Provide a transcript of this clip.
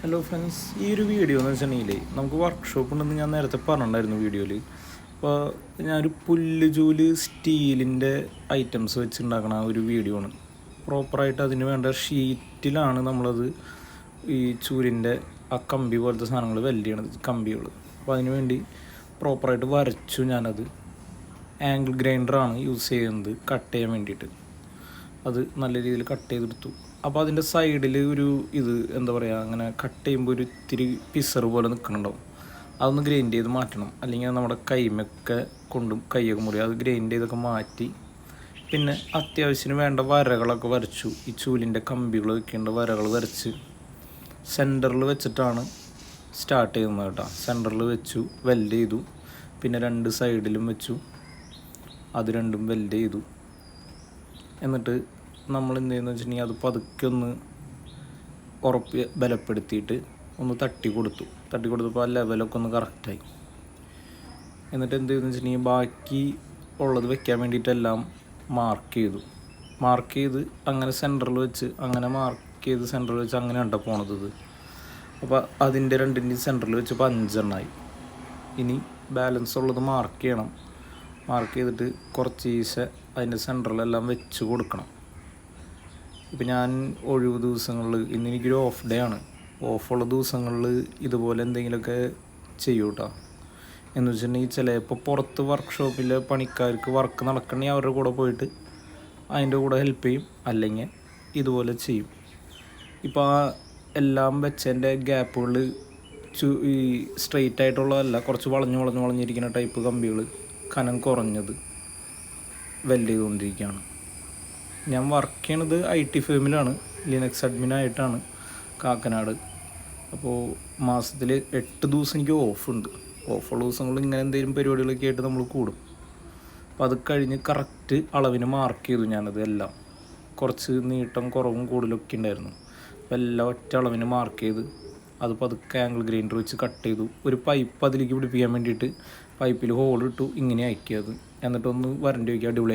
Hello friends, ഈ ഒരു video എന്ന് വെച്ചിട്ടുണ്ടെങ്കിൽ നമുക്ക് വർക്ക്ഷോപ്പ് ഉണ്ടെന്ന് ഞാൻ നേരത്തെ പറഞ്ഞിട്ടുണ്ടായിരുന്നു വീഡിയോയിൽ. അപ്പോൾ ഞാനൊരു പുല്ല് ചൂല് സ്റ്റീലിൻ്റെ ഐറ്റംസ് വെച്ചുണ്ടാക്കണ ഒരു വീഡിയോ ആണ്. പ്രോപ്പറായിട്ട് അതിന് വേണ്ട ഷീറ്റിലാണ് നമ്മളത് ഈ ചൂലിൻ്റെ ആ കമ്പി പോലത്തെ സാധനങ്ങൾ വെൽഡ് ചെയ്യണത്, കമ്പികൾ. അപ്പോൾ അതിന് വേണ്ടി പ്രോപ്പറായിട്ട് വരച്ചു. ഞാനത് ആംഗിൾ ഗ്രൈൻഡറാണ് യൂസ് ചെയ്യുന്നത് കട്ട് ചെയ്യാൻ വേണ്ടിയിട്ട്. അത് നല്ല രീതിയിൽ കട്ട് ചെയ്തെടുത്തു. അപ്പോൾ അതിൻ്റെ സൈഡിൽ ഒരു എന്താ പറയുക, അങ്ങനെ കട്ട് ചെയ്യുമ്പോൾ ഒരു ഇത്തിരി പിസർ പോലെ നിൽക്കുന്നുണ്ടാവും. അതൊന്ന് ഗ്രൈൻഡ് ചെയ്ത് മാറ്റണം, അല്ലെങ്കിൽ നമ്മുടെ കൈമൊക്കെ കൊണ്ടും കൈയൊക്കെ മുറി. അത് ഗ്രൈൻഡ് ചെയ്തൊക്കെ മാറ്റി പിന്നെ അത്യാവശ്യത്തിന് വേണ്ട വരകളൊക്കെ വരച്ചു. ഈ ചൂലിൻ്റെ കമ്പികൾ വെക്കേണ്ട വരകൾ വരച്ച് സെൻറ്ററിൽ വെച്ചിട്ടാണ് സ്റ്റാർട്ട് ചെയ്യുന്നത് കേട്ടോ. സെൻറ്ററിൽ വെച്ചു, വെൽഡ് ചെയ്തു. പിന്നെ 2 സൈഡിലും വെച്ചു, അത് രണ്ടും വെൽഡ് ചെയ്തു. എന്നിട്ട് നമ്മൾ എന്ത് ചെയ്യുന്നത് വെച്ചിട്ടുണ്ടെങ്കിൽ അത് പതുക്കെ ഒന്ന് ബലപ്പെടുത്തിയിട്ട് ഒന്ന് തട്ടി കൊടുത്തപ്പോൾ ആ ലെവലൊക്കെ ഒന്ന് കറക്റ്റായി. എന്നിട്ട് എന്ത് ചെയ്യുന്നത് വെച്ചിട്ടുണ്ടെങ്കിൽ ബാക്കി ഉള്ളത് വെക്കാൻ വേണ്ടിയിട്ടെല്ലാം മാർക്ക് ചെയ്ത് അങ്ങനെ സെൻറ്ററിൽ വെച്ച് സെൻറ്ററിൽ വെച്ച് അങ്ങനെ ഉണ്ടോ പോണത് ഇത്. അപ്പോൾ അതിൻ്റെ രണ്ടിൻ്റെയും സെൻറ്ററിൽ വെച്ചപ്പോൾ 5 എണ്ണമായി. ഇനി ബാലൻസ് ഉള്ളത് മാർക്ക് ചെയ്യണം. മാർക്ക് ചെയ്തിട്ട് കുറച്ച് അതിൻ്റെ സെൻറ്ററിലെല്ലാം വെച്ച് കൊടുക്കണം. ഇപ്പം ഞാൻ ഒഴിവ് ദിവസങ്ങളിൽ, ഇന്ന് എനിക്കൊരു ഓഫ് ഡേ ആണ്, ഓഫുള്ള ദിവസങ്ങളിൽ ഇതുപോലെ എന്തെങ്കിലുമൊക്കെ ചെയ്യൂ കേട്ടോ. എന്ന് വെച്ചിട്ടുണ്ടെങ്കിൽ ചിലപ്പോൾ പുറത്ത് വർക്ക്ഷോപ്പിലെ പണിക്കാർക്ക് വർക്ക് നടക്കണമെങ്കിൽ അവരുടെ കൂടെ പോയിട്ട് അതിൻ്റെ കൂടെ ഹെൽപ്പ് ചെയ്യും, അല്ലെങ്കിൽ ഇതുപോലെ ചെയ്യും. ഇപ്പോൾ ആ എല്ലാം വെച്ചതിൻ്റെ ഗ്യാപ്പുകൾ ഈ സ്ട്രെയിറ്റ് ആയിട്ടുള്ളതല്ല, കുറച്ച് വളഞ്ഞിരിക്കുന്ന ടൈപ്പ് കമ്പികൾ കനം കുറഞ്ഞത് വെൽഡ് ചെയ്തുകൊണ്ടിരിക്കുകയാണ്. ഞാൻ വർക്ക് ചെയ്യണത് IT ഫേമിലാണ്, ലിനക്സ് അഡ്മിനായിട്ടാണ്, കാക്കനാട്. അപ്പോൾ മാസത്തിൽ 8 ദിവസം എനിക്ക് ഓഫുണ്ട്. ഓഫുള്ള ദിവസങ്ങളിൽ ഇങ്ങനെ എന്തെങ്കിലും പരിപാടികളൊക്കെ ആയിട്ട് നമ്മൾ കൂടും. അപ്പോൾ അത് കഴിഞ്ഞ് കറക്റ്റ് അളവിന് മാർക്ക് ചെയ്തു ഞാനത് എല്ലാം. കുറച്ച് നീട്ടം കുറവും കൂടുതലൊക്കെ ഉണ്ടായിരുന്നു. അപ്പോൾ എല്ലാം ഒറ്റ അളവിന് മാർക്ക് ചെയ്ത് അത് പതുക്കെ ആംഗിൾ ഗ്രൈൻഡർ വെച്ച് കട്ട് ചെയ്തു. ഒരു പൈപ്പ് അതിലേക്ക് പിടിപ്പിക്കാൻ വേണ്ടിയിട്ട് പൈപ്പിൽ ഹോൾ ഇട്ടു, ഇങ്ങനെ അയക്കിയത്. എന്നിട്ടൊന്ന് വരണ്ടി വയ്ക്കുക, അടിപൊളി.